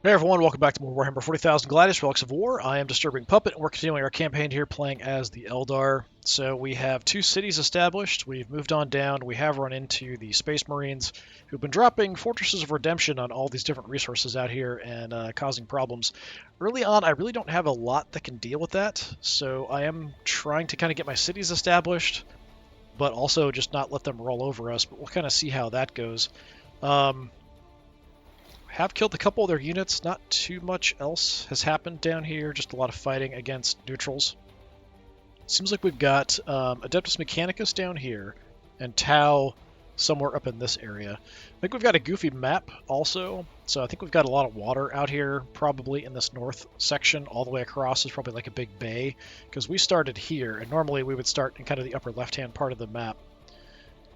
Hey everyone, welcome back to more Warhammer 40,000 Gladius, Relics of War. I am DisturbingPuppet, and we're continuing our campaign here playing as the Eldar. So we have two cities established, we've moved on down, we have run into the Space Marines, who've been dropping Fortresses of Redemption on all these different resources out here and causing problems. Early on, I really don't have a lot that can deal with that, so I am trying to kind of get my cities established, but also just not let them roll over us, but we'll kind of see how that goes. Um, have killed a couple of their units. Not too much else has happened down here. Just a lot of fighting against neutrals. Seems like we've got Adeptus Mechanicus down here and Tau somewhere up in this area. I think we've got a goofy map also. So I think we've got a lot of water out here, probably in this north section. All the way across is probably like a big bay, because we started here, and normally we would start in kind of the upper left-hand part of the map.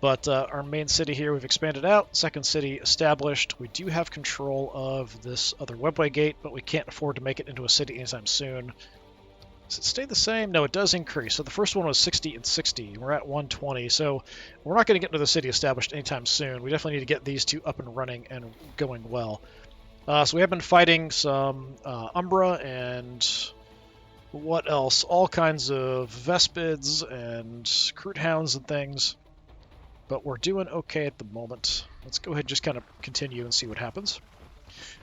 But our main city here, we've expanded out. Second city established. We do have control of this other webway gate, but we can't afford to make it into a city anytime soon. Does it stay the same? No, it does increase. So the first one was 60 and 60. We're at 120. So we're not going to get into the city established anytime soon. We definitely need to get these two up and running and going well. So we have been fighting some Umbra and what else? All kinds of Vespids and Crute Hounds and things. But we're doing okay at the moment. Let's go ahead and just kind of continue and see what happens.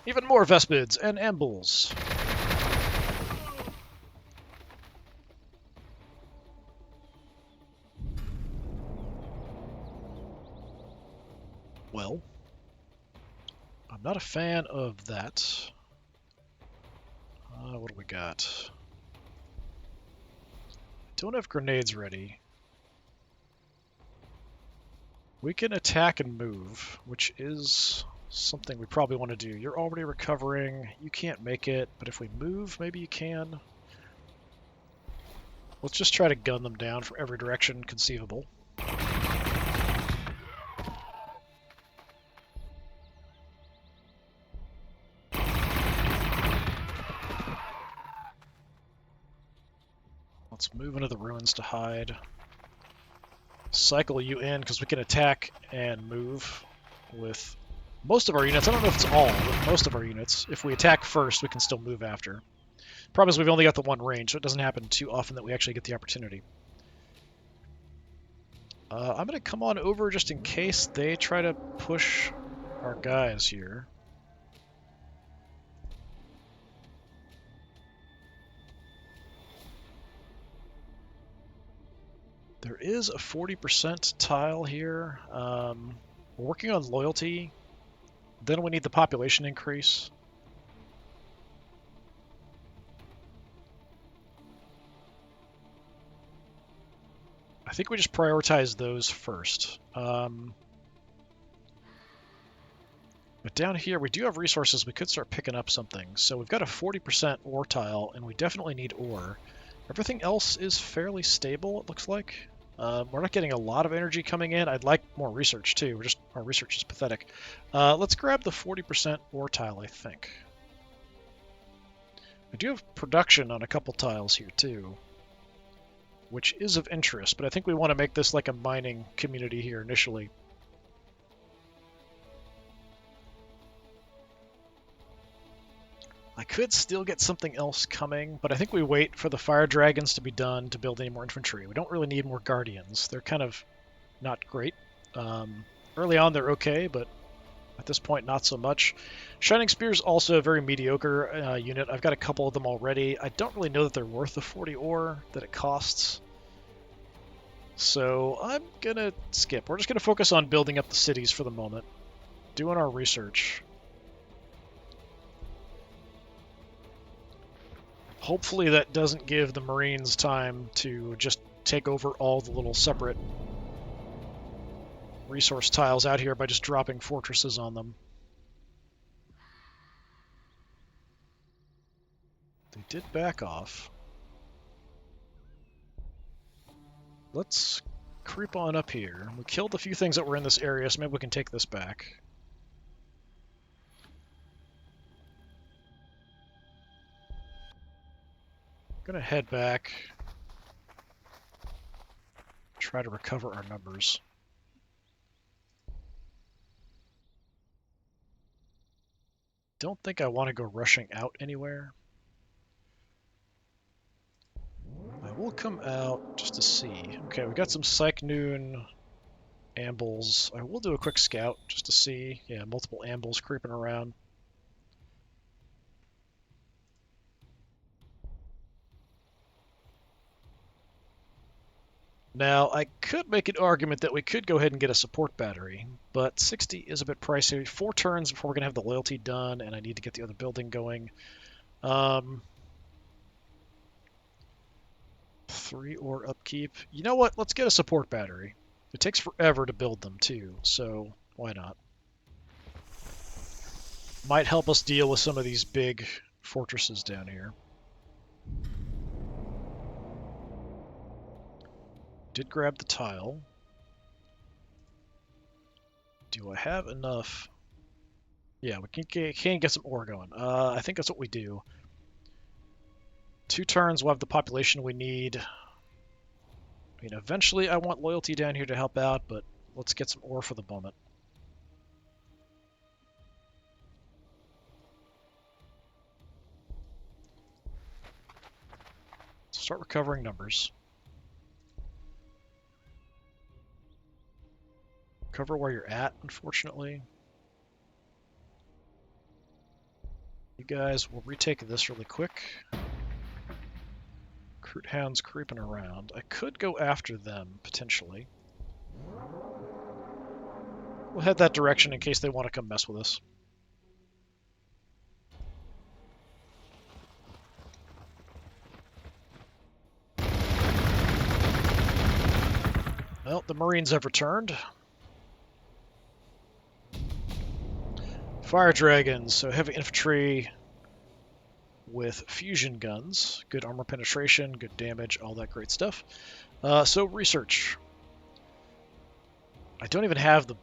Even more Vespids and Ambles. Well, I'm not a fan of that. What do we got? Don't have grenades ready. We can attack and move, which is something we probably want to do. You're already recovering. You can't make it, but if we move, maybe you can. Let's just try to gun them down from every direction conceivable. Let's move into the ruins to hide. Cycle you in because we can attack and move with most of our units. I don't know if it's all, but most of our units. If we attack first, we can still move after. Problem is we've only got the one range, so it doesn't happen too often that we actually get the opportunity. I'm going to come on over just in case they try to push our guys here. There is a 40% tile here. We're working on loyalty. Then we need the population increase. I think we just prioritize those first. But down here, we do have resources. We could start picking up something. So we've got a 40% ore tile, and we definitely need ore. Everything else is fairly stable, it looks like. We're not getting a lot of energy coming in. I'd like more research, too. Our research is pathetic. Let's grab the 40% ore tile, I think. I do have production on a couple tiles here, too, which is of interest, but I think we want to make this like a mining community here initially. I could still get something else coming, but I think we wait for the fire dragons to be done to build any more infantry. We don't really need more guardians. They're kind of not great. Early on, they're okay, but at this point, not so much. Shining Spear's also a very mediocre unit. I've got a couple of them already. I don't really know that they're worth the 40 ore that it costs. So I'm going to skip. We're just going to focus on building up the cities for the moment. Doing our research. Hopefully that doesn't give the Marines time to just take over all the little separate resource tiles out here by just dropping fortresses on them. They did back off. Let's creep on up here. We killed a few things that were in this area, so maybe we can take this back. I'm gonna head back. Try to recover our numbers. don't think I want to go rushing out anywhere. I will come out just to see. Okay, we got some Psych Noon ambles. I will do a quick scout just to see. Yeah, multiple ambles creeping around. Now, I could make an argument that we could go ahead and get a support battery, but 60 is a bit pricey. 4 turns before we're going to have the loyalty done, and I need to get the other building going. 3 ore upkeep. You know what? Let's get a support battery. It takes forever to build them, too, so why not? Might help us deal with some of these big fortresses down here. Did grab the tile. Do I have enough? Yeah, we can get some ore going. I think that's what we do. 2 turns, we'll have the population we need. I mean, eventually I want loyalty down here to help out, but let's get some ore for the moment. Start recovering numbers. Cover where you're at, unfortunately. You guys will retake this really quick. Recruit hounds creeping around. I could go after them, potentially. We'll head that direction in case they want to come mess with us. Well, the Marines have returned. Fire dragons, so heavy infantry with fusion guns. Good armor penetration, good damage, all that great stuff. So research. I don't even have the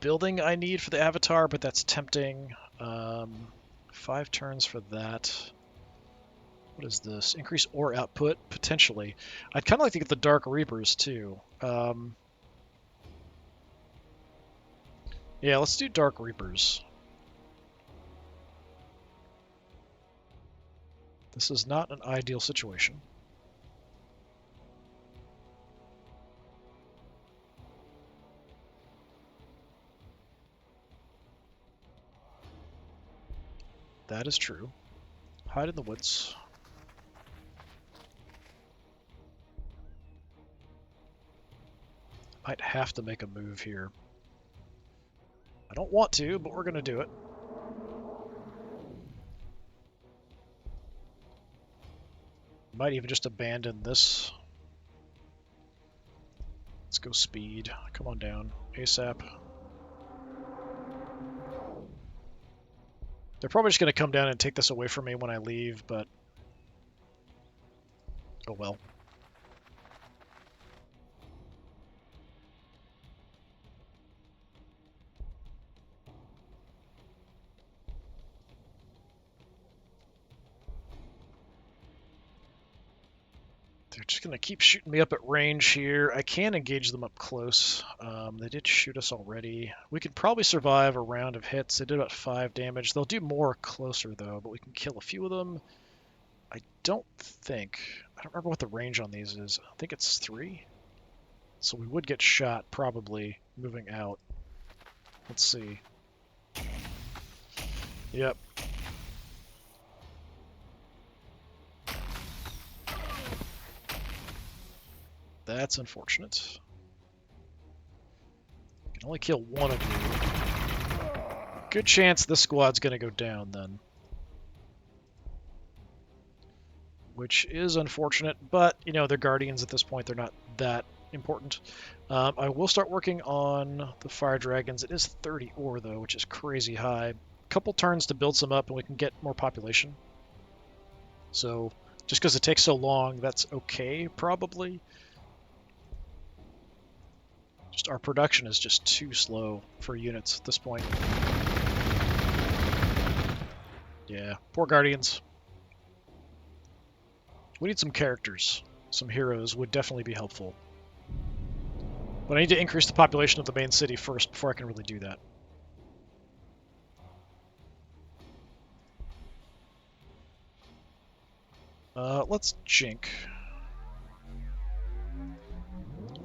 building I need for the avatar, but that's tempting. 5 turns for that. What is this? Increase ore output? Potentially. I'd kind of like to get the Dark Reapers, too. Yeah, let's do Dark Reapers. This is not an ideal situation. That is true. Hide in the woods. Might have to make a move here. I don't want to, but we're going to do it. Might even just abandon this. Let's go speed. Come on down. ASAP. They're probably just going to come down and take this away from me when I leave, but... oh well. They're just going to keep shooting me up at range here. I can engage them up close. They did shoot us already. We could probably survive a round of hits. They did about 5 damage. They'll do more closer, though, but we can kill a few of them. I don't remember what the range on these is. I think it's 3. So we would get shot, probably, moving out. Let's see. Yep. That's unfortunate. I can only kill one of you. Good chance this squad's going to go down, then. Which is unfortunate, but, you know, they're Guardians at this point. They're not that important. I will start working on the Fire Dragons. It is 30 ore, though, which is crazy high. Couple turns to build some up, and we can get more population. So, just because it takes so long, that's okay, probably. Just our production is just too slow for units at this point. Yeah, poor Guardians. We need some characters. Some heroes would definitely be helpful. But I need to increase the population of the main city first before I can really do that. Let's jink.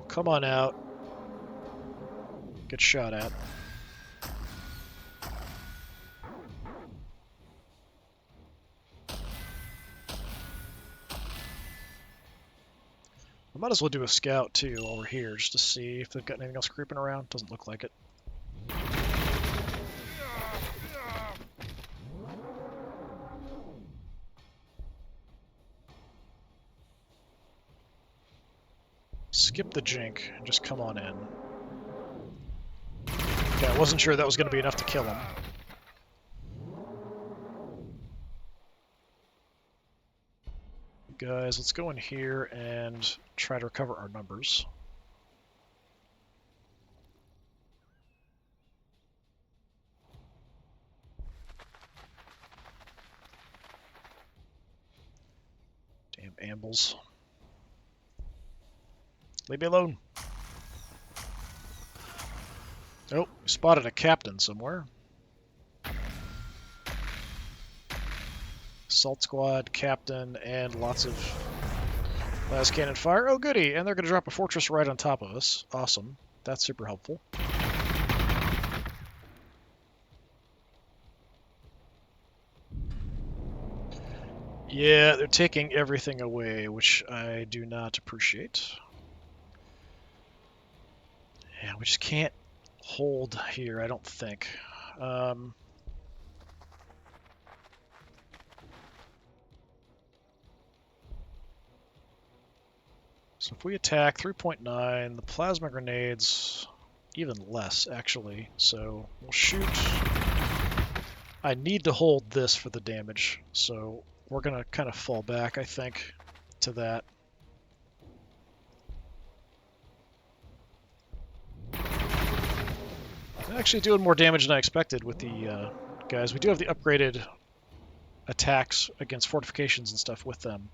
Come on out. Get shot at. I might as well do a scout too while we're here, just to see if they've got anything else creeping around. Doesn't look like it. Skip the jink and just come on in. Okay, I wasn't sure that was going to be enough to kill him. Guys, let's go in here and try to recover our numbers. Damn ambles. Leave me alone. Oh, we spotted a captain somewhere. Assault squad, captain, and lots of las cannon fire. Oh, goody! And they're going to drop a fortress right on top of us. Awesome. That's super helpful. Yeah, they're taking everything away, which I do not appreciate. Yeah, we just can't hold here, I don't think. So if we attack 3.9, the plasma grenades even less, actually. So we'll shoot. I need to hold this for the damage, so we're going to kind of fall back, I think, to that. Actually doing more damage than I expected with the guys. We do have the upgraded attacks against fortifications and stuff with them.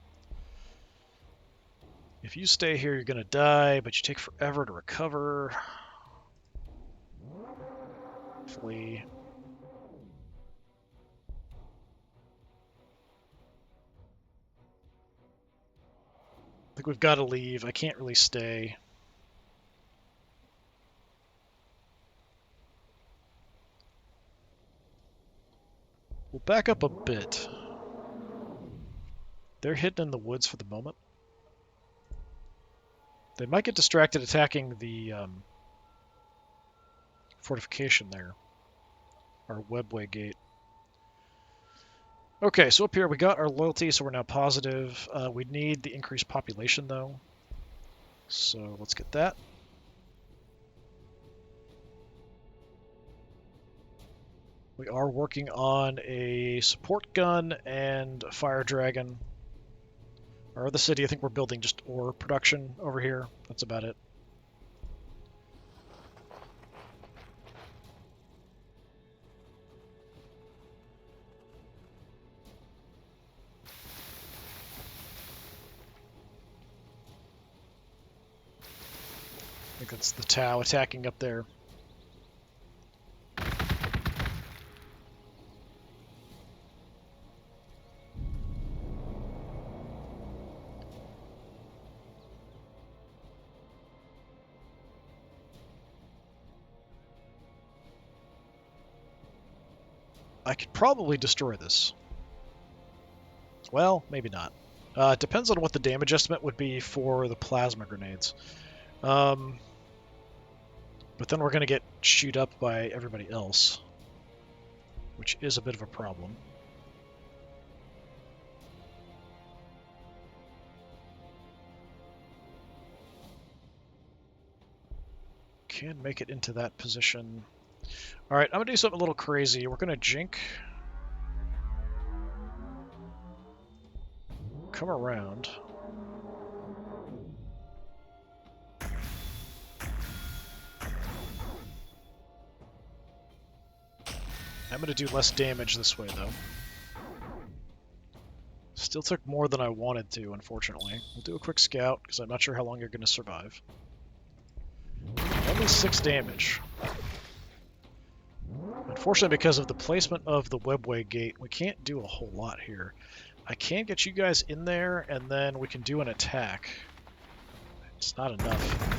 If you stay here, you're going to die, but you take forever to recover. Flee. I think we've got to leave. I can't really stay. We'll back up a bit. They're hidden in the woods for the moment. They might get distracted attacking the fortification there. Our webway gate. Okay, so up here we got our loyalty, so we're now positive. We need the increased population, though. So let's get that. We are working on a support gun and a fire dragon. Our other city, I think we're building just ore production over here. That's about it. I think that's the Tau attacking up there. I could probably destroy this. Well, maybe not. It depends on what the damage estimate would be for the plasma grenades. But then we're going to get chewed up by everybody else, which is a bit of a problem. Can make it into that position. Alright, I'm going to do something a little crazy. We're going to jink. Come around. I'm going to do less damage this way, though. Still took more than I wanted to, unfortunately. We'll do a quick scout, because I'm not sure how long you're going to survive. Only 6 damage. Unfortunately, because of the placement of the webway gate, we can't do a whole lot here. I can get you guys in there, and then we can do an attack. It's not enough.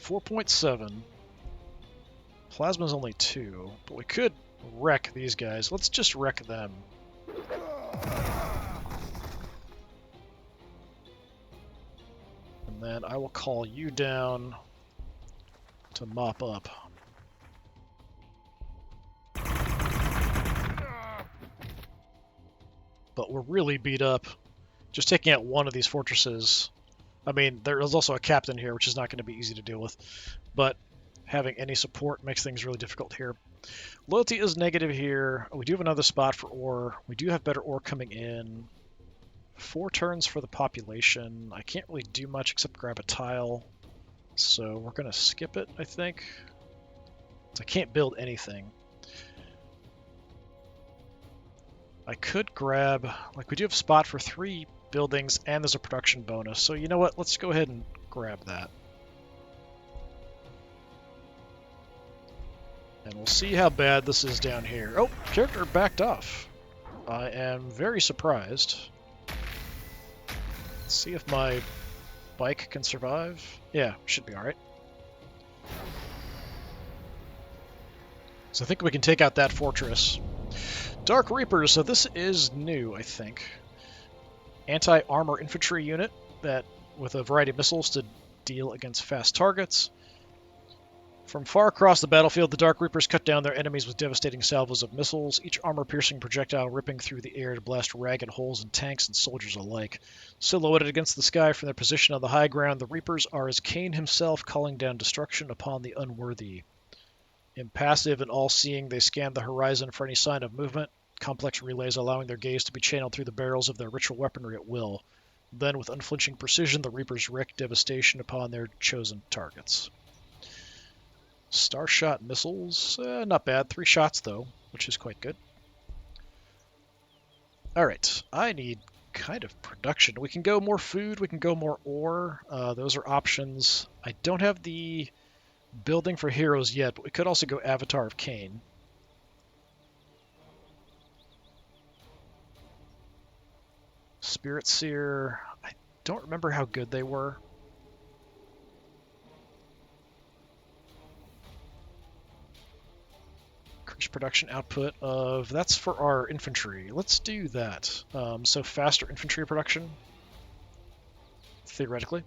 4.7. Plasma's only 2, but we could wreck these guys. Let's just wreck them. And then I will call you down to mop up. But we're really beat up. Just taking out one of these fortresses. I mean, there's also a captain here, which is not going to be easy to deal with. But having any support makes things really difficult here. Loyalty is negative here. We do have another spot for ore. We do have better ore coming in. 4 turns for the population. I can't really do much except grab a tile. So we're going to skip it, I think. So I can't build anything. I could grab, like, we do have a spot for 3 buildings, and there's a production bonus. So you know what? Let's go ahead and grab that. And we'll see how bad this is down here. Oh, character backed off. I am very surprised. Let's see if my bike can survive. Yeah, should be alright. So I think we can take out that fortress. Dark Reapers, so this is new, I think. Anti-armor infantry unit that with a variety of missiles to deal against fast targets. From far across the battlefield, the Dark Reapers cut down their enemies with devastating salvos of missiles, each armor-piercing projectile ripping through the air to blast ragged holes in tanks and soldiers alike. Silhouetted against the sky from their position on the high ground, the Reapers are as Cain himself, calling down destruction upon the unworthy. Impassive and all-seeing, they scan the horizon for any sign of movement, complex relays allowing their gaze to be channeled through the barrels of their ritual weaponry at will. Then, with unflinching precision, the Reapers wreak devastation upon their chosen targets. Starshot missiles, not bad. 3 shots, though, which is quite good. Alright, I need kind of production. We can go more food, we can go more ore. Those are options. I don't have the building for heroes yet, but we could also go Avatar of Cain. Spirit Seer, I don't remember how good they were. Increase production output of, that's for our infantry. Let's do that. So faster infantry production, theoretically.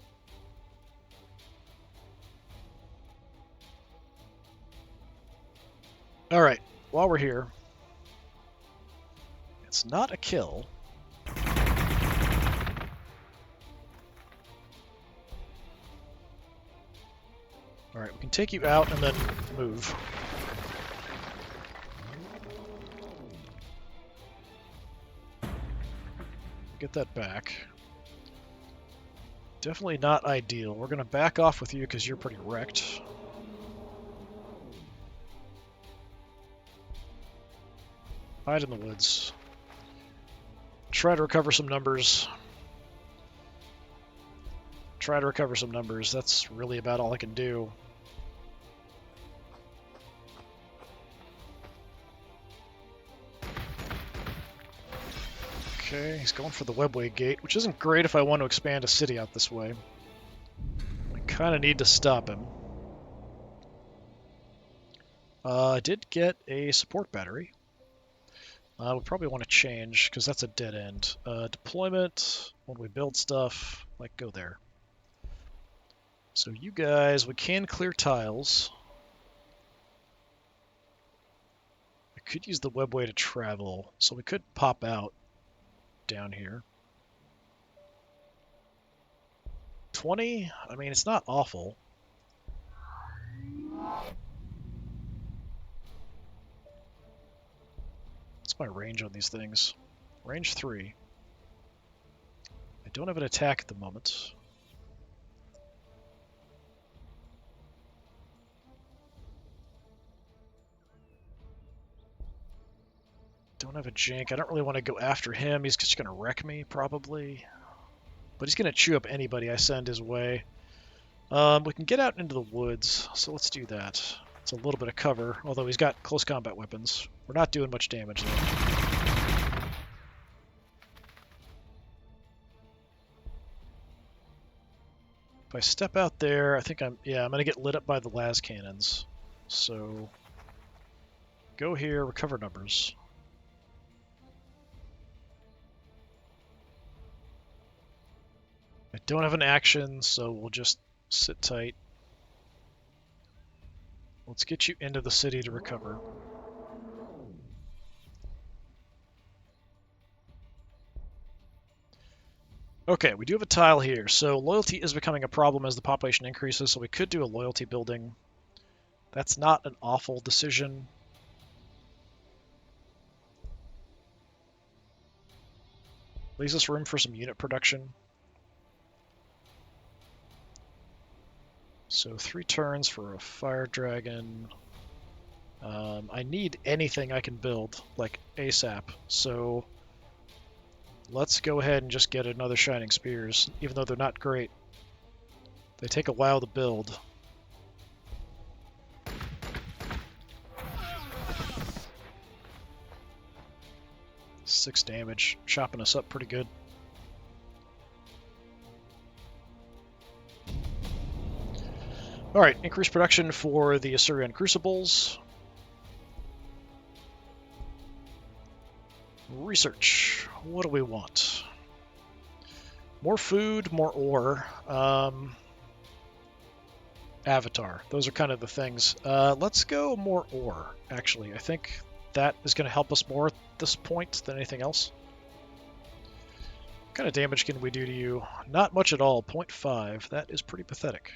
Alright, while we're here, it's not a kill. Alright, we can take you out and then move. Get that back. Definitely not ideal. We're going to back off with you because you're pretty wrecked. Hide in the woods. Try to recover some numbers. Try to recover some numbers. That's really about all I can do. Okay, he's going for the webway gate, which isn't great if I want to expand a city out this way. I kind of need to stop him. I did get a support battery. We probably want to change, because that's a dead end. Deployment, when we build stuff, like, go there. So you guys, we can clear tiles. I could use the webway to travel, so we could pop out down here. 20? I mean, it's not awful. What's my range on these things? Range 3. I don't have an attack at the moment. Don't have a jank. I don't really want to go after him. He's just going to wreck me, probably. But he's going to chew up anybody I send his way. We can get out into the woods, so let's do that. It's a little bit of cover, although he's got close combat weapons. We're not doing much damage there. If I step out there, I think I'm going to get lit up by the las cannons. So go here, recover numbers. I don't have an action, so we'll just sit tight. Let's get you into the city to recover. Okay, we do have a tile here, so loyalty is becoming a problem as the population increases, so we could do a loyalty building. That's not an awful decision. Leaves us room for some unit production. So 3 turns for a fire dragon. I need anything I can build, like ASAP. So let's go ahead and just get another Shining Spears, even though they're not great. They take a while to build. Six damage, chopping us up pretty good. Alright, increased production for the Assyrian Crucibles. Research. What do we want? More food, more ore. Avatar. Those are kind of the things. Let's go more ore, actually. I think that is going to help us more at this point than anything else. What kind of damage can we do to you? Not much at all. 0.5. That is pretty pathetic.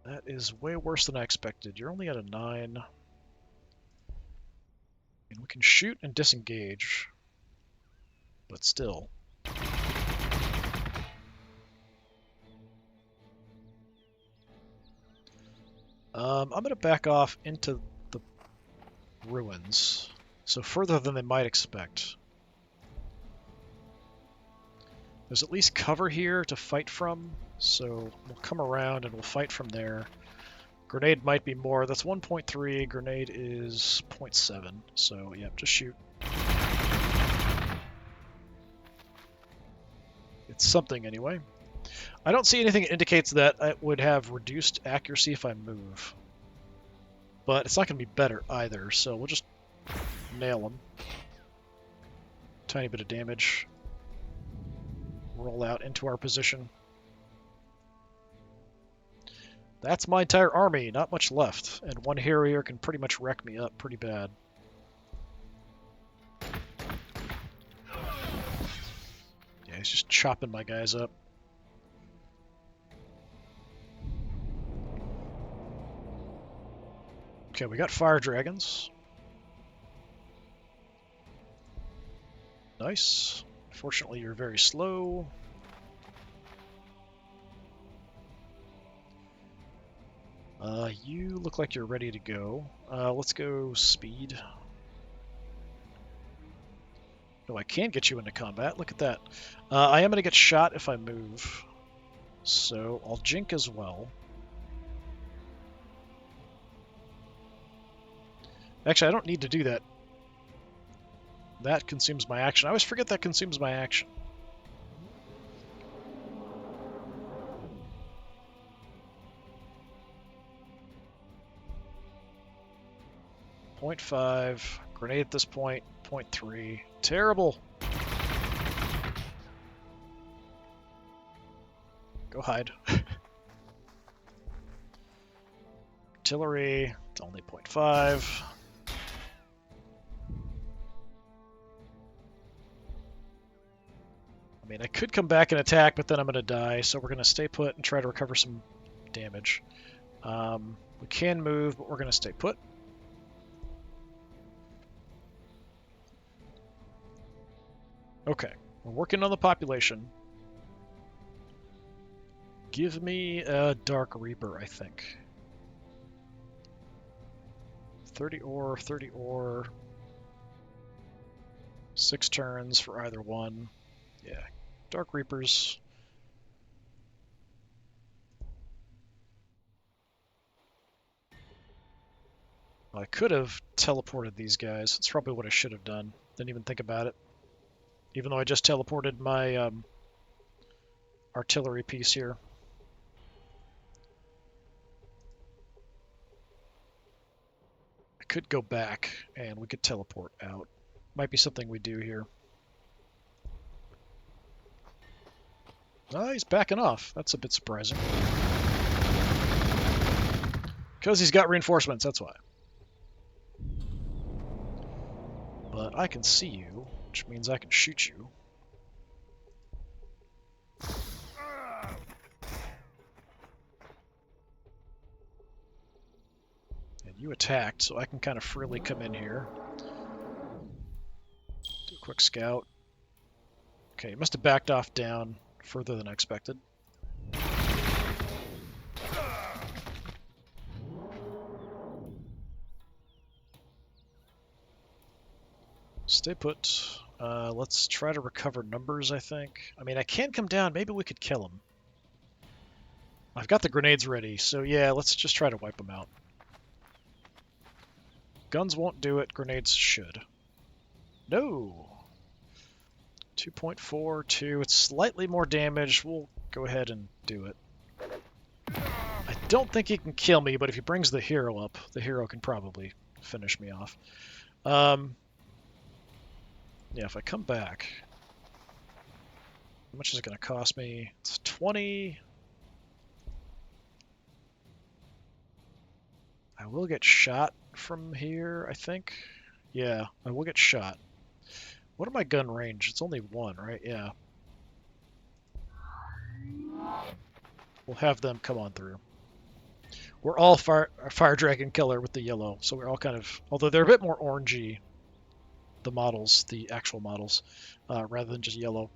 That is way worse than I expected. You're only at a 9. And we can shoot and disengage. But still. I'm going to back off into the ruins. So further than they might expect. There's at least cover here to fight from. So we'll come around and we'll fight from there. Grenade might be more. That's 1.3. Grenade is 0.7. So, yeah, just shoot. It's something anyway. I don't see anything that indicates that it would have reduced accuracy if I move. But it's not going to be better either, so we'll just nail them. Tiny bit of damage. Roll out into our position. That's my entire army, not much left, and one Harrier can pretty much wreck me up pretty bad. Yeah, he's just chopping my guys up. Okay, we got fire dragons. Nice. Fortunately, you're very slow. You look like you're ready to go. Let's go speed. No, I can get you into combat. Look at that. I am going to get shot if I move. So I'll jink as well. Actually, I don't need to do that. That consumes my action. I always forget that consumes my action. .5. Grenade at this point. 0.3. Terrible. Go hide. Artillery. It's only 0.5. I mean, I could come back and attack, but then I'm going to die, so we're going to stay put and try to recover some damage. We can move, but we're going to stay put. Okay, we're working on the population. Give me a Dark Reaper, I think. 30 ore, 30 ore. 6 turns for either one. Yeah. Dark Reapers. Well, I could have teleported these guys. That's probably what I should have done. Didn't even think about it. Even though I just teleported my artillery piece here. I could go back and we could teleport out. Might be something we do here. Oh, he's backing off. That's a bit surprising. Because he's got reinforcements, that's why. But I can see you, which means I can shoot you. And you attacked, so I can kind of freely come in here. Do a quick scout. Okay, he must have backed off down further than I expected. Stay put. Let's try to recover numbers, I think. I mean, I can come down. Maybe we could kill him. I've got the grenades ready, so yeah, let's just try to wipe them out. Guns won't do it. Grenades should. No! 2.42. It's slightly more damage. We'll go ahead and do it. I don't think he can kill me, but if he brings the hero up, the hero can probably finish me off. Yeah, if I come back, how much is it going to cost me? It's 20. I will get shot from here, I think. Yeah, I will get shot. What are my gun range? It's only 1, right? Yeah. We'll have them come on through. We're all Fire Dragon Killer with the yellow, so we're all kind of... Although they're a bit more orangey, the models, the actual models, rather than just yellow.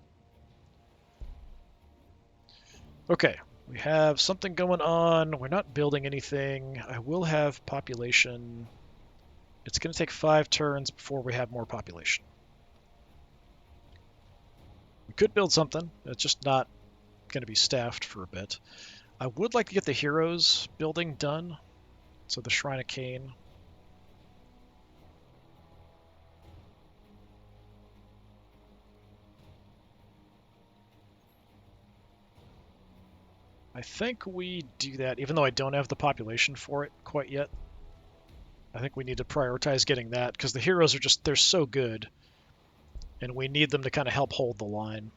Okay, we have something going on. We're not building anything. I will have population. It's going to take 5 turns before we have more population. We could build something. It's just not going to be staffed for a bit. I would like to get the heroes building done. So the Shrine of Cain. I think we do that, even though I don't have the population for it quite yet. I think we need to prioritize getting that, because the heroes are just, they're so good. And we need them to kind of help hold the line.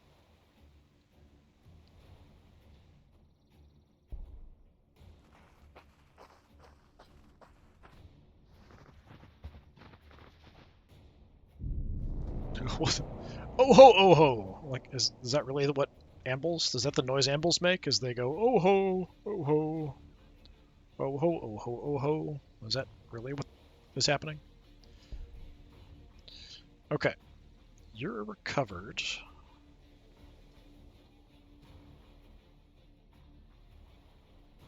Oh ho, oh ho! Like, is that really what ambles? Is that the noise ambles make? As they go, oh ho, oh ho, oh ho, oh ho, oh ho. Is that really what is happening? Okay, you're recovered.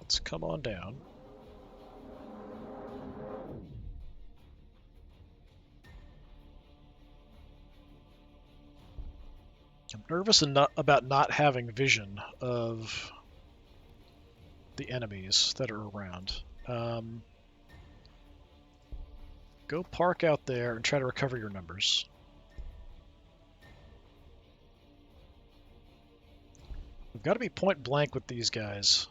Let's come on down. I'm nervous about not having vision of the enemies that are around. Go park out there and try to recover your numbers. We've got to be point blank with these guys.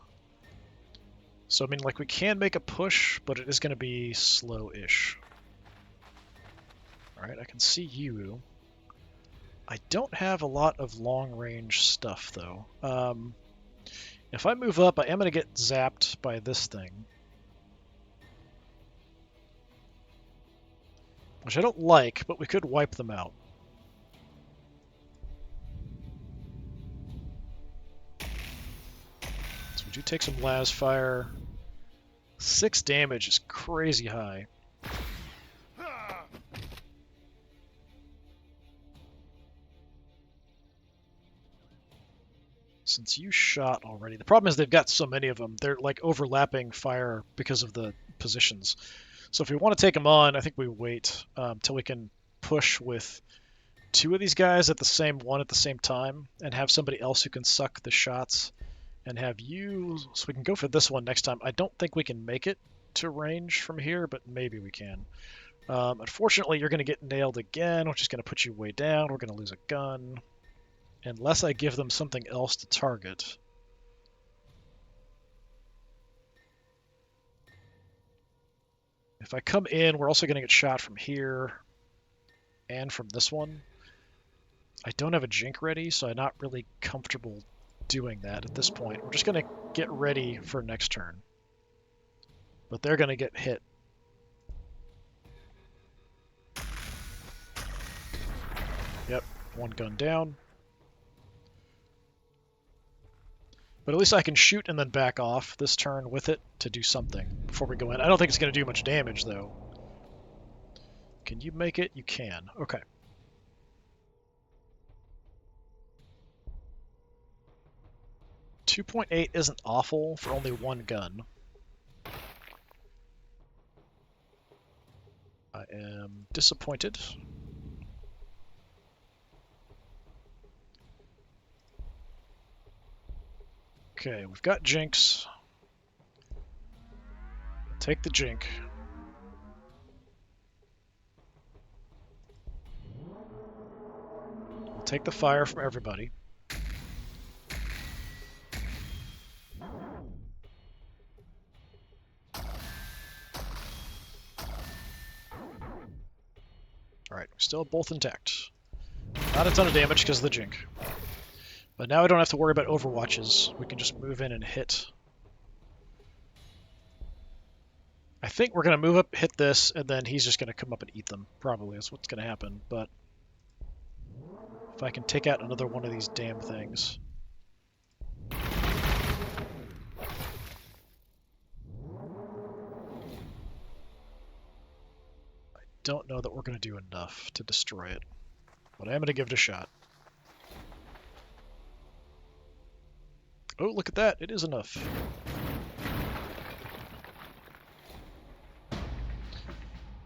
So, I mean, like, we can make a push, but it is going to be slow-ish. Alright, I can see you. I don't have a lot of long-range stuff, though. If I move up, I am going to get zapped by this thing. Which I don't like, but we could wipe them out. So we do take some las fire. 6 damage is crazy high. Since you shot already, the problem is they've got so many of them. They're like overlapping fire because of the positions. So if we want to take them on, I think we wait till we can push with 2 of these guys at the same time and have somebody else who can suck the shots and have you, so we can go for this one next time. I don't think we can make it to range from here, but maybe we can. Unfortunately, you're going to get nailed again, which is going to put you way down. We're going to lose a gun. Unless I give them something else to target. If I come in, we're also going to get shot from here and from this one. I don't have a Jink ready, so I'm not really comfortable doing that at this point. We're just going to get ready for next turn. But they're going to get hit. Yep, 1 gun down. But at least I can shoot and then back off this turn with it to do something before we go in. I don't think it's going to do much damage, though. Can you make it? You can. Okay. .8 isn't awful for only 1 gun. I am disappointed. Okay, we've got Jinx. Take the Jink. We'll take the fire from everybody. Alright, we're still both intact. Not a ton of damage because of the Jink. But now I don't have to worry about overwatches. We can just move in and hit. I think we're going to move up, hit this, and then he's just going to come up and eat them. Probably that's what's going to happen. But if I can take out another one of these damn things. I don't know that we're going to do enough to destroy it. But I am going to give it a shot. Oh, look at that. It is enough.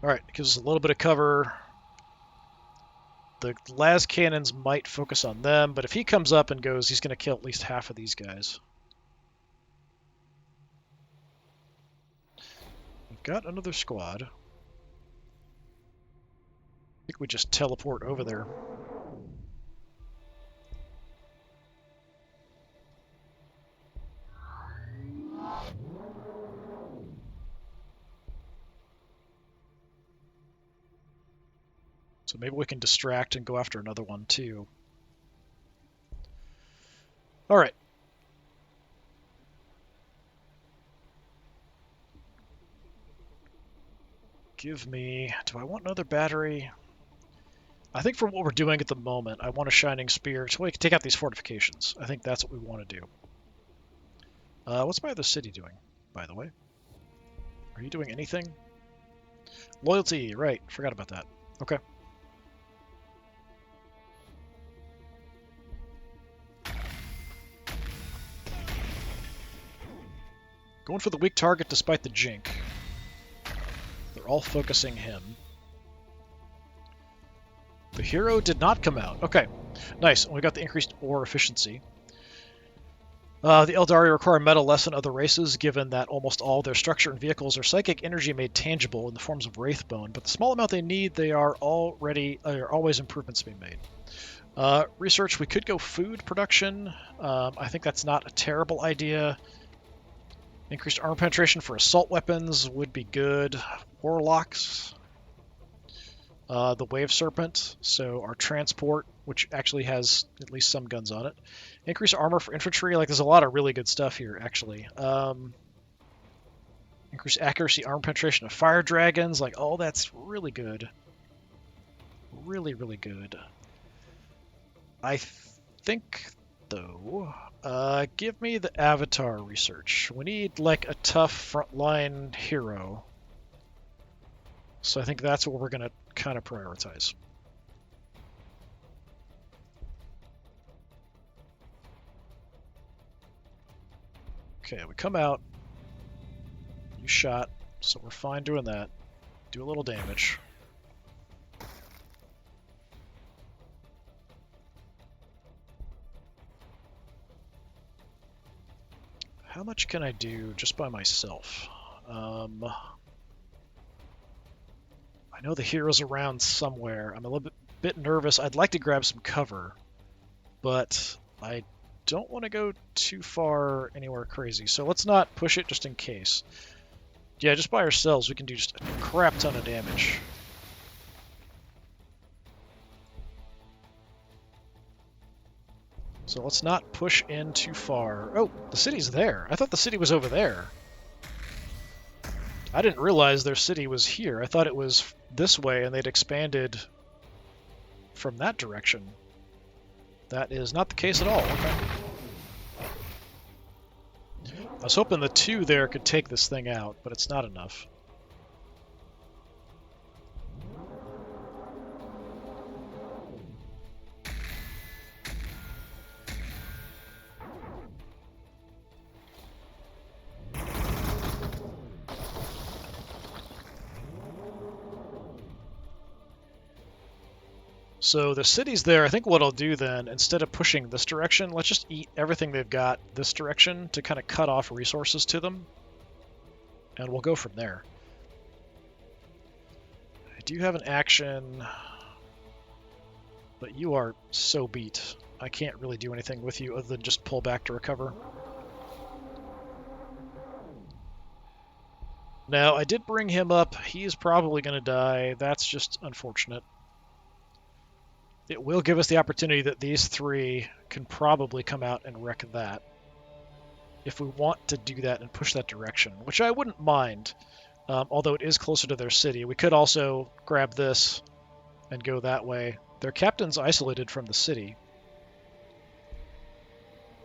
Alright, it gives us a little bit of cover. The las cannons might focus on them, but if he comes up and goes, he's going to kill at least half of these guys. We've got another squad. I think we just teleport over there. So maybe we can distract and go after another one too. All right. Give me... Do I want another battery? I think for what we're doing at the moment, I want a Shining Spear so we can take out these fortifications. I think that's what we want to do. What's my other city doing, by the way? Are you doing anything? Loyalty, right. Forgot about that. Okay. Going for the weak target despite the Jink. They're all focusing him. The hero did not come out. Okay, nice. We got the increased ore efficiency. The Aeldari require metal less than other races, given that almost all their structure and vehicles are psychic energy made tangible in the forms of wraithbone. But the small amount they need, they are always improvements being made. Research, we could go food production. I think that's not a terrible idea. Increased armor penetration for assault weapons would be good. Warlocks. The Wave Serpent, so our transport, which actually has at least some guns on it. Increase armor for infantry, like there's a lot of really good stuff here, actually. Increase accuracy, armor penetration of fire dragons, like all that's really good. Really, really good. I think, though, give me the avatar research. We need, like, a tough frontline hero. So I think that's what we're going to kind of prioritize. Okay, we come out. You shot, so we're fine doing that. Do a little damage. How much can I do just by myself? I know the hero's around somewhere. I'm a little bit nervous. I'd like to grab some cover, but I don't want to go too far anywhere crazy. So let's not push it just in case. Yeah, just by ourselves we can do just a crap ton of damage. So let's not push in too far. Oh, the city's there. I thought the city was over there. I didn't realize their city was here. I thought it was this way and they'd expanded from that direction. That is not the case at all. Okay. I was hoping the two there could take this thing out, but it's not enough. So the city's there. I think what I'll do then, instead of pushing this direction, let's just eat everything they've got this direction to kind of cut off resources to them. And we'll go from there. I do have an action, but you are so beat. I can't really do anything with you other than just pull back to recover. Now, I did bring him up. He is probably going to die. That's just unfortunate. It will give us the opportunity that these three can probably come out and wreck that. If we want to do that and push that direction, which I wouldn't mind, although it is closer to their city. We could also grab this and go that way. Their captain's isolated from the city.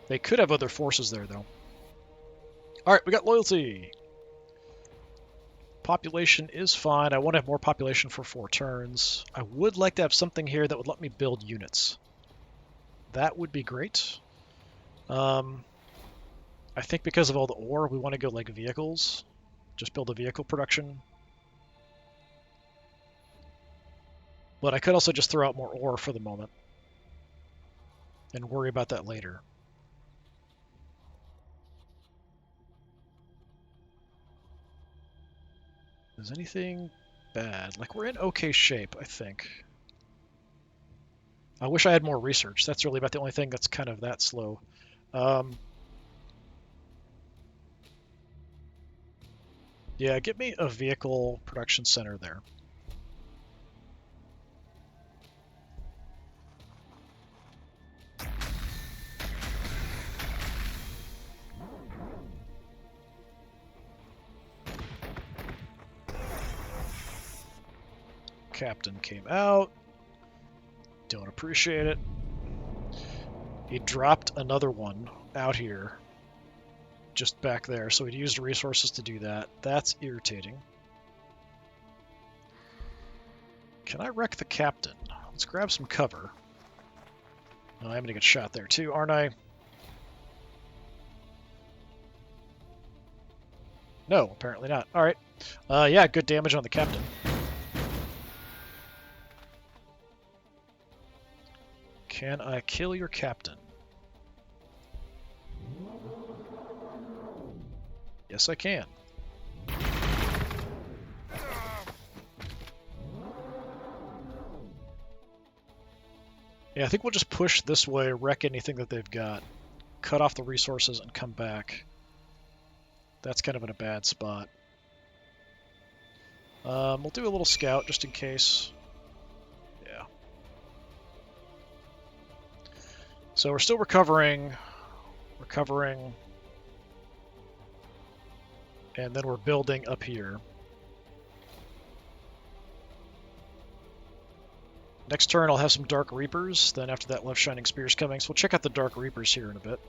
They could have other forces there, though. Alright, we got loyalty. Population is fine. I want to have more population for 4 turns. I would like to have something here that would let me build units. That would be great. I think because of all the ore, we want to go like vehicles. Just build a vehicle production. But I could also just throw out more ore for the moment. And worry about that later. Is anything bad? Like, we're in okay shape, I think. I wish I had more research. That's really about the only thing that's kind of that slow. Yeah, get me a vehicle production center there. Captain came out. Don't appreciate it. He dropped another one out here. Just back there, so he used resources to do that. That's irritating. Can I wreck the captain? Let's grab some cover. Oh, I'm gonna get shot there too, aren't I? No, apparently not. Alright. Yeah, good damage on the captain. Can I kill your captain? Yes, I can. Yeah, I think we'll just push this way, wreck anything that they've got, cut off the resources, and come back. That's kind of in a bad spot. We'll do a little scout just in case. Yeah. So we're still recovering, and then we're building up here. Next turn I'll have some Dark Reapers, then after that Left Shining Spears coming, so we'll check out the Dark Reapers here in a bit.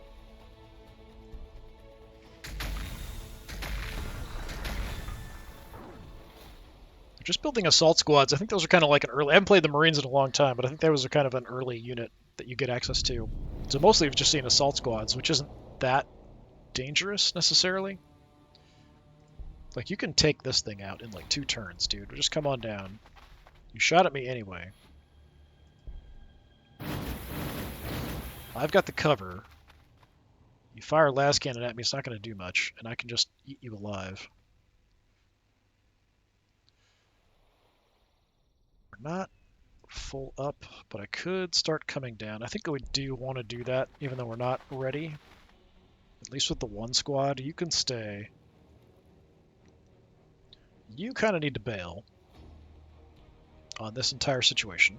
Just building assault squads, I think those are kind of like an early... I haven't played the Marines in a long time, but I think those are kind of an early unit that you get access to. So mostly we've just seen assault squads, which isn't that dangerous necessarily. Like, you can take this thing out in like 2 turns, dude. Just come on down. You shot at me anyway. I've got the cover. You fire las cannon at me, it's not going to do much, and I can just eat you alive. We're not full up, but I could start coming down. I think we do want to do that, even though we're not ready. At least with the 1 squad. You can stay. You kind of need to bail on this entire situation.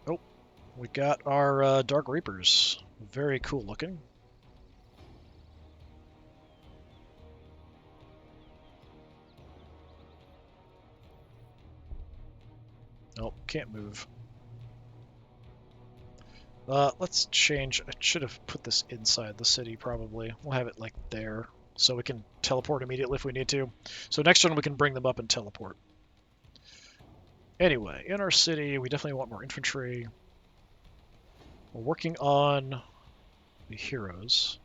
Oh, we got our Dark Reapers. Very cool looking. Nope, can't move. Let's change. I should have put this inside the city, probably. We'll have it, like, there, so we can teleport immediately if we need to. So next turn we can bring them up and teleport. Anyway, in our city, we definitely want more infantry. We're working on the heroes.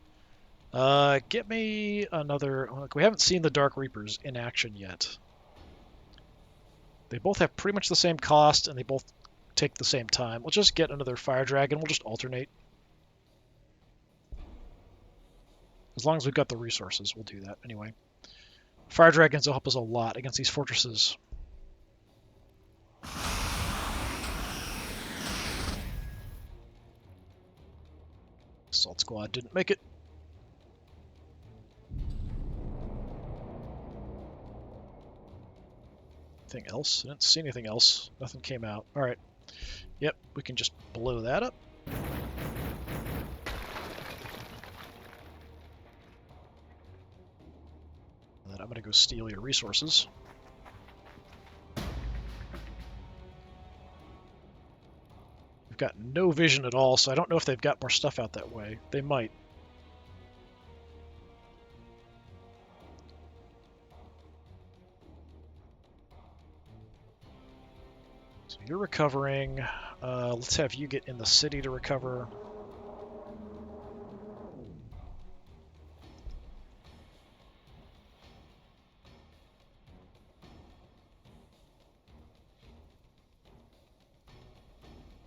Get me another... Look, we haven't seen the Dark Reapers in action yet. They both have pretty much the same cost, and they both take the same time. We'll just get another Fire Dragon. We'll just alternate. As long as we've got the resources, we'll do that anyway. Fire Dragons will help us a lot against these fortresses. Assault Squad didn't make it. Anything else? I didn't see anything else. Nothing came out. Alright. Yep, we can just blow that up. And then I'm going to go steal your resources. We've got no vision at all, so I don't know if they've got more stuff out that way. They might. So you're recovering. Let's have you get in the city to recover.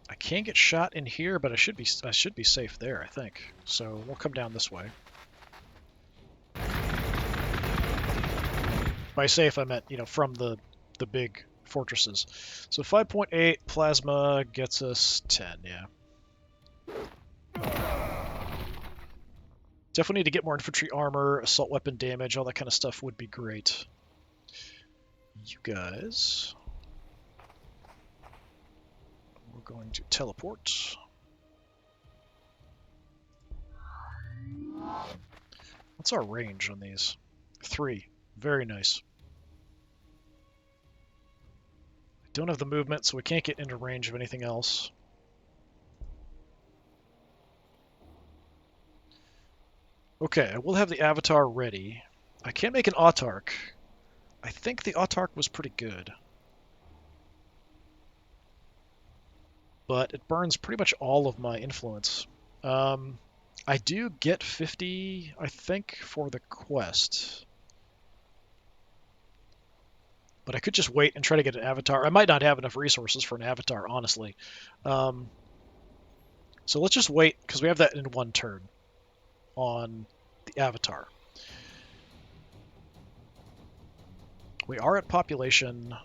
I can't get shot in here, but I should be safe there, I think. So we'll come down this way. By safe, I meant, you know, from the big fortresses. So 5.8 plasma gets us 10, yeah. Definitely need to get more infantry armor, assault weapon damage, all that kind of stuff would be great. You guys... We're going to teleport. What's our range on these? 3. Very nice. I don't have the movement, so we can't get into range of anything else. Okay, we'll have the Avatar ready. I can't make an Autarch. I think the Autarch was pretty good. But it burns pretty much all of my influence. I do get 50, I think, for the quest. But I could just wait and try to get an Avatar. I might not have enough resources for an Avatar, honestly. So let's just wait, because we have that in 1 turn on the Avatar. We are at population.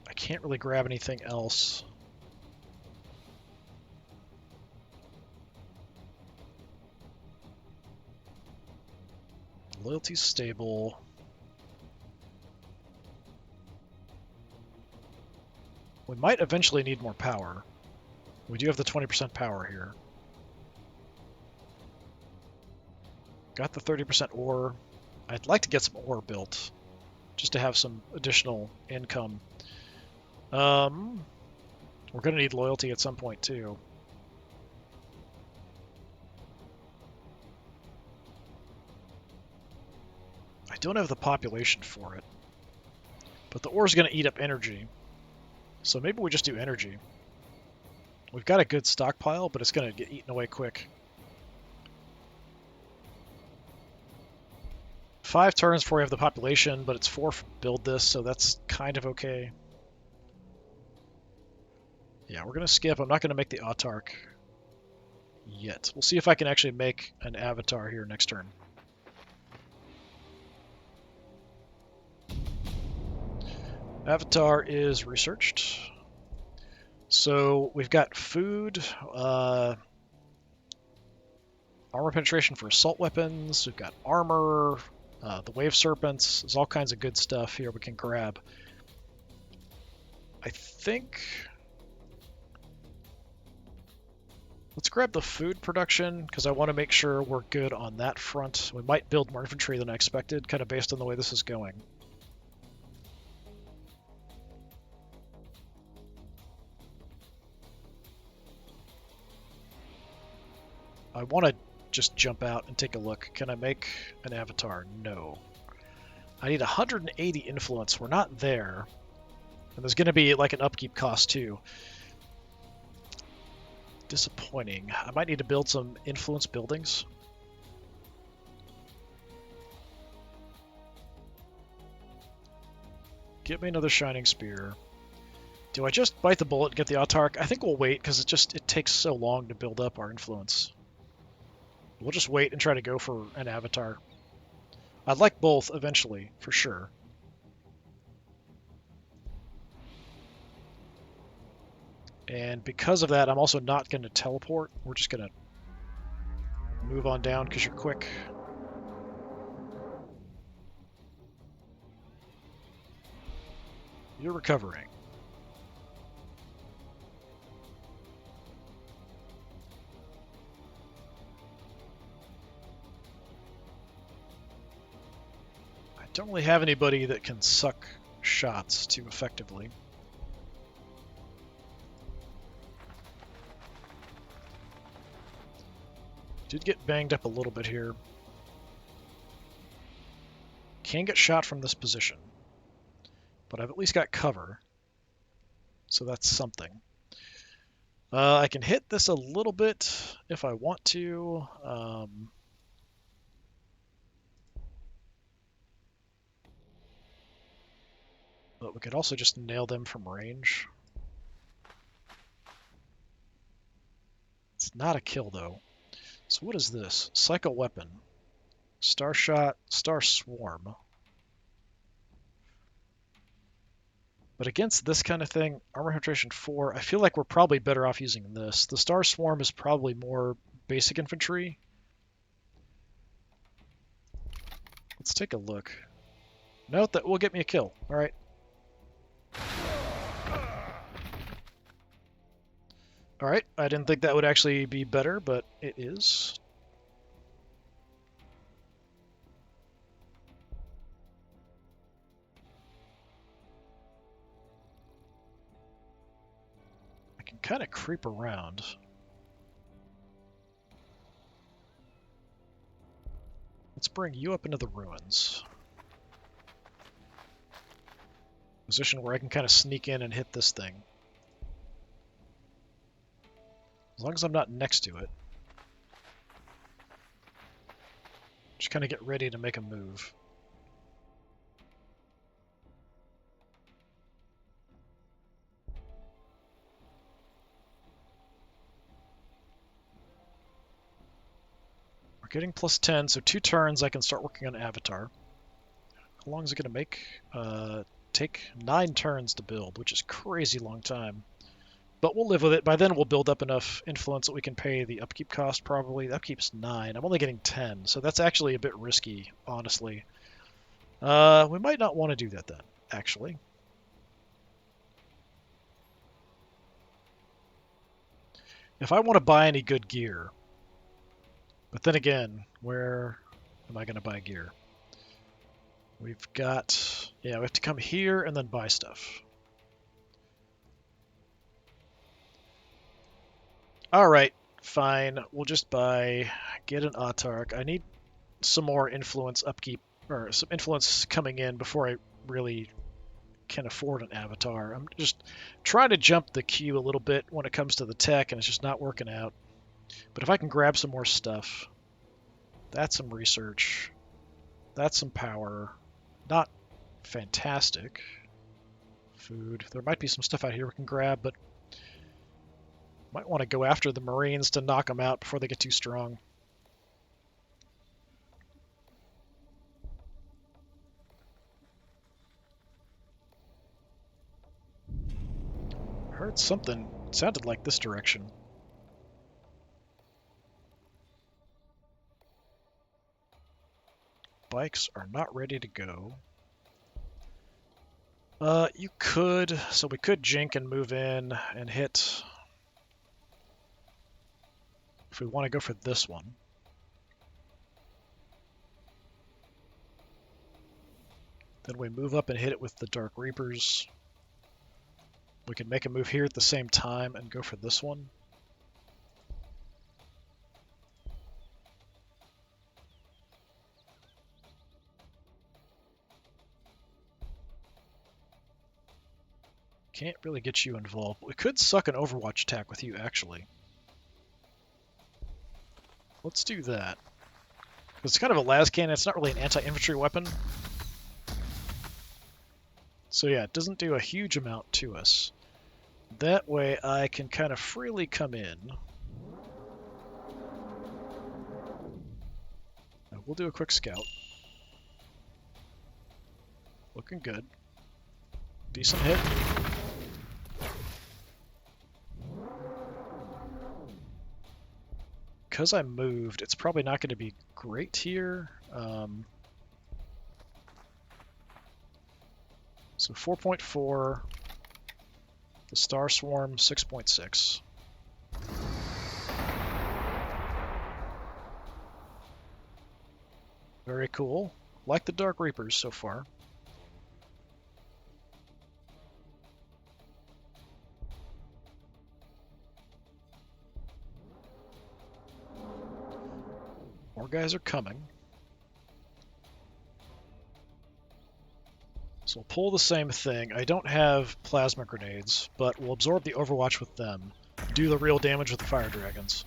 I can't really grab anything else. Loyalty's stable. We might eventually need more power. We do have the 20% power here. Got the 30% ore. I'd like to get some ore built, just to have some additional income. We're going to need loyalty at some point, too. I don't have the population for it. But the ore is going to eat up energy. So maybe we just do energy. We've got a good stockpile, but it's going to get eaten away quick. 5 turns before we have the population, but it's 4 for build this, so that's kind of okay. Yeah, we're going to skip. I'm not going to make the autarch yet. We'll see if I can actually make an avatar here next turn. Avatar is researched. So we've got food, armor penetration for assault weapons, we've got armor, the wave serpents. There's all kinds of good stuff here we can grab. I think... Let's grab the food production, because I want to make sure we're good on that front. We might build more infantry than I expected, kind of based on the way this is going. I want to just jump out and take a look. Can I make an avatar? No. I need 180 influence. We're not there. And there's going to be like an upkeep cost too. Disappointing. I might need to build some influence buildings. Give me another shining spear. Do I just bite the bullet and get the autarch? I think we'll wait because it takes so long to build up our influence. We'll just wait and try to go for an avatar. I'd like both eventually, for sure. And because of that, I'm also not going to teleport. We're just going to move on down because you're quick. You're recovering. I don't really have anybody that can suck shots too effectively. Did get banged up a little bit here. Can get shot from this position. But I've at least got cover. So that's something. I can hit this a little bit if I want to. But we could also just nail them from range. It's not a kill, though. So what is this? Cycle weapon. Star shot, star swarm. But against this kind of thing, armor penetration 4, I feel like we're probably better off using this. The star swarm is probably more basic infantry. Let's take a look. Note that will get me a kill. All right. All right, I didn't think that would actually be better, but it is. I can kind of creep around. Let's bring you up into the ruins. Position where I can kind of sneak in and hit this thing. As long as I'm not next to it. Just kind of get ready to make a move. We're getting plus 10, so 2 turns I can start working on Avatar. How long is it going to make? Take 9 turns to build, which is crazy long time. But we'll live with it. By then we'll build up enough influence that we can pay the upkeep cost, probably. The upkeep's 9. I'm only getting 10, so that's actually a bit risky, honestly. We might not want to do that then, actually. If I want to buy any good gear, but then again, where am I going to buy gear? We've got, yeah, we have to come here and then buy stuff. Alright, fine. We'll just get an autarch. I need some more influence upkeep, or some influence coming in before I really can afford an avatar. I'm just trying to jump the queue a little bit when it comes to the tech, and it's just not working out. But if I can grab some more stuff, that's some research. That's some power. Not fantastic. Food. There might be some stuff out here we can grab, but might want to go after the Marines to knock them out before they get too strong. I heard something. It sounded like this direction. Bikes are not ready to go. You could, so we could jink and move in and hit, if we want to go for this one. Then we move up and hit it with the Dark Reapers. We can make a move here at the same time and go for this one. Can't really get you involved. We could suck an Overwatch attack with you, actually. Let's do that. It's kind of a las cannon. It's not really an anti-infantry weapon. So yeah, it doesn't do a huge amount to us. That way I can kind of freely come in. Now we'll do a quick scout. Looking good. Decent hit. Because I moved, it's probably not going to be great here. So 4.4, the Star Swarm 6.6. Very cool. Like the Dark Reapers so far. More guys are coming. So we'll pull the same thing. I don't have plasma grenades, but we'll absorb the Overwatch with them. Do the real damage with the fire dragons.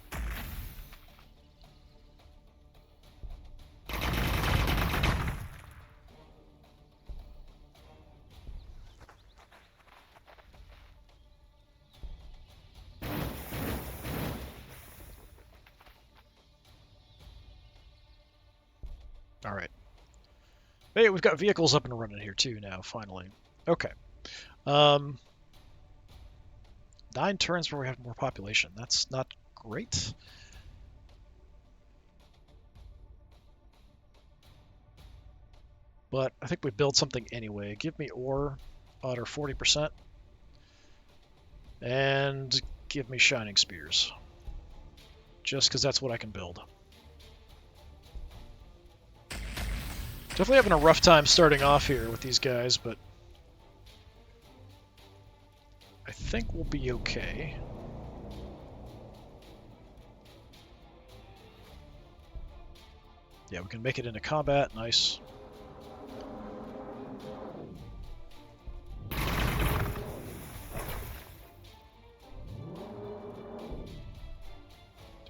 All right. Hey, we've got vehicles up and running here too now, finally. Okay. 9 turns where we have more population. That's not great. But I think we build something anyway. Give me ore, otter 40%. And give me shining spears. Just because that's what I can build. Definitely having a rough time starting off here with these guys, but I think we'll be okay. Yeah, we can make it into combat. Nice.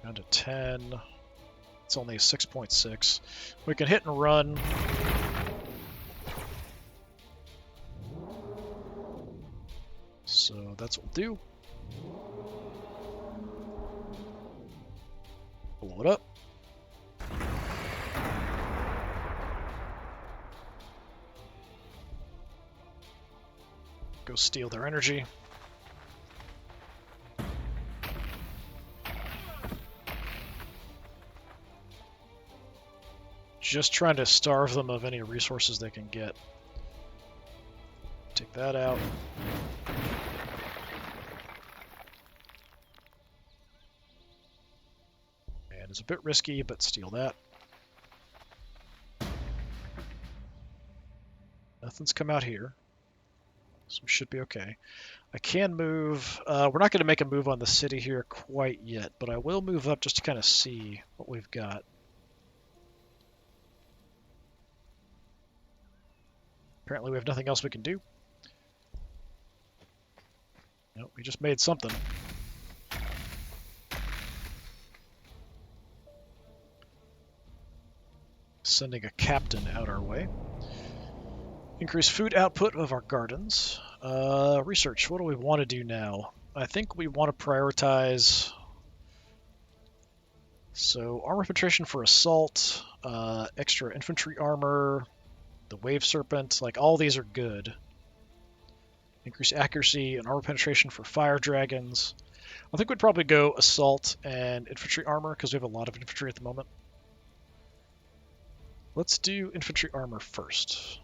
Down to 10. It's only a 6.6. We can hit and run. So that's what we'll do. Blow it up. Go steal their energy. Just trying to starve them of any resources they can get. Take that out. And it's a bit risky, but steal that. Nothing's come out here, so we should be okay. I can move. We're not going to make a move on the city here quite yet, but I will move up just to kind of see what we've got. Apparently we have nothing else we can do. Nope, we just made something. Sending a captain out our way. Increase food output of our gardens. Research, what do we want to do now? I think we want to prioritize... So, armor penetration for assault, extra infantry armor, the wave serpent, like all these are good. Increase accuracy and armor penetration for fire dragons. I think we'd probably go assault and infantry armor because we have a lot of infantry at the moment. Let's do infantry armor first.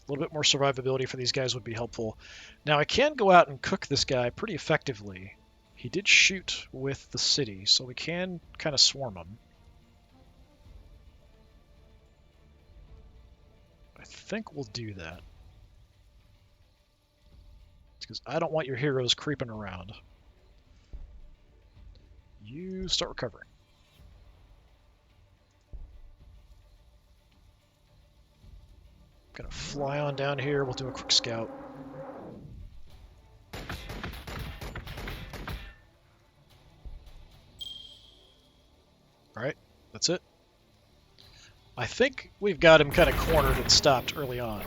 A little bit more survivability for these guys would be helpful. Now I can go out and cook this guy pretty effectively. He did shoot with the city, so we can kind of swarm him. I think we'll do that. Because I don't want your heroes creeping around. You start recovering. Gonna fly on down here, we'll do a quick scout. Alright, that's it. I think we've got him kind of cornered and stopped early on.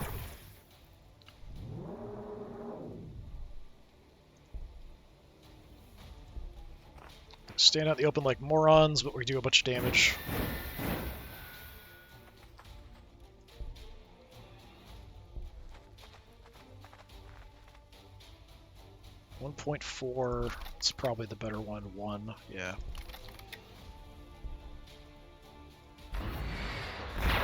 Stand out in the open like morons, but we do a bunch of damage. .4, it's probably the better one. 1, yeah. I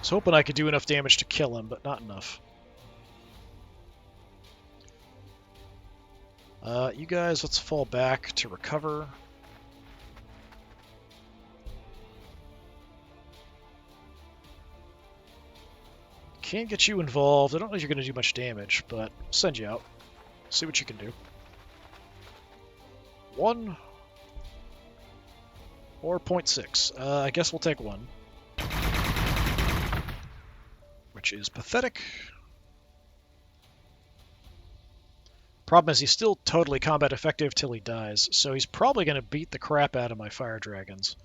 was hoping I could do enough damage to kill him, but not enough. You guys, let's fall back to recover. Can't get you involved. I don't know if you're going to do much damage, but I'll send you out. See what you can do. 1 or 0.6. I guess we'll take 1. Which is pathetic. Problem is he's still totally combat effective till he dies, so he's probably going to beat the crap out of my fire dragons.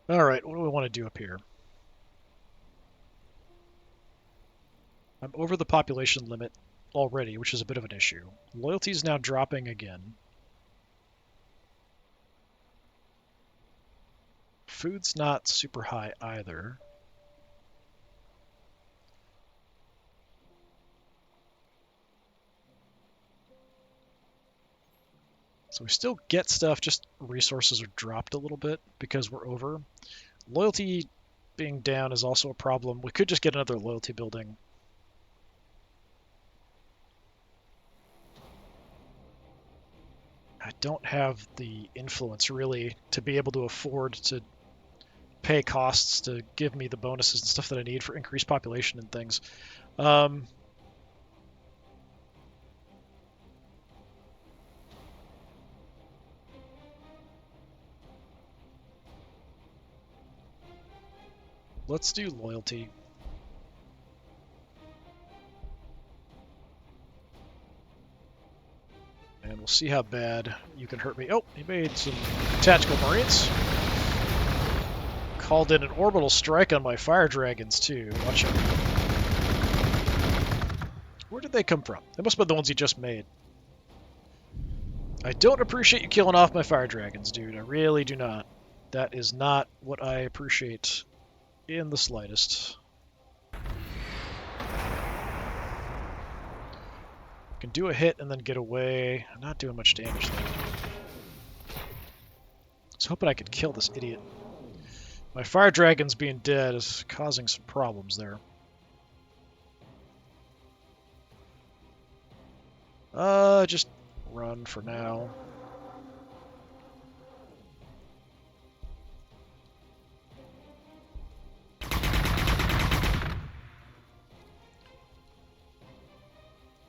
Alright, what do we want to do up here? I'm over the population limit already, which is a bit of an issue. Loyalty is now dropping again. Food's not super high either. So we still get stuff, just resources are dropped a little bit because we're over. Loyalty being down is also a problem. We could just get another loyalty building. I don't have the influence really to be able to afford to pay costs to give me the bonuses and stuff that I need for increased population and things. Let's do loyalty. And we'll see how bad you can hurt me. Oh, he made some tactical marines. Called in an orbital strike on my fire dragons too. Watch out. Where did they come from? They must have been the ones he just made. I don't appreciate you killing off my fire dragons, dude. I really do not. That is not what I appreciate in the slightest. Can do a hit and then get away. I'm not doing much damage though. I was hoping I could kill this idiot. My fire dragons being dead is causing some problems there. Just run for now.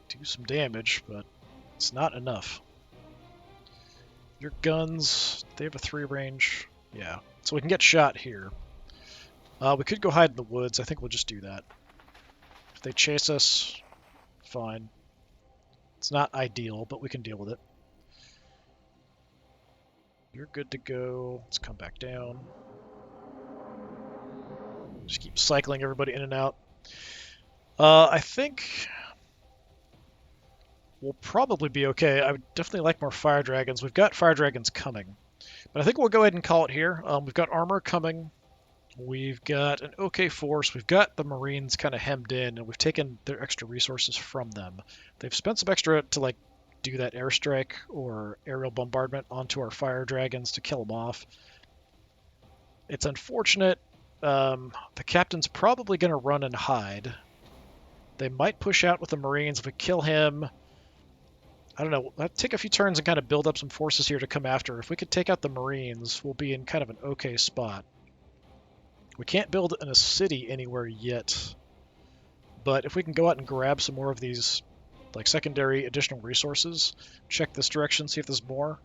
Do some damage, but it's not enough. Your guns, they have a 3 range. Yeah, so we can get shot here. We could go hide in the woods. I think we'll just do that. If they chase us, fine. It's not ideal, but we can deal with it. You're good to go. Let's come back down. Just keep cycling everybody in and out. I think we'll probably be okay. I would definitely like more fire dragons. We've got fire dragons coming. But I think we'll go ahead and call it here. We've got armor coming. We've got an okay force. We've got the Marines kind of hemmed in, and we've taken their extra resources from them. They've spent some extra to like do that airstrike or aerial bombardment onto our fire dragons to kill them off. It's unfortunate. The captain's probably going to run and hide. They might push out with the Marines. If we kill him, I don't know. I'll take a few turns and kind of build up some forces here to come after. If we could take out the Marines, we'll be in kind of an okay spot. We can't build in a city anywhere yet, but if we can go out and grab some more of these like secondary additional resources, check this direction, see if there's more.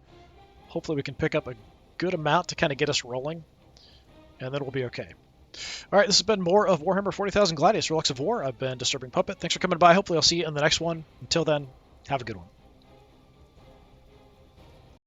Hopefully we can pick up a good amount to kind of get us rolling, and then we'll be okay. All right, this has been more of Warhammer 40,000 Gladius, Relics of War. I've been Disturbing Puppet. Thanks for coming by. Hopefully I'll see you in the next one. Until then, have a good one.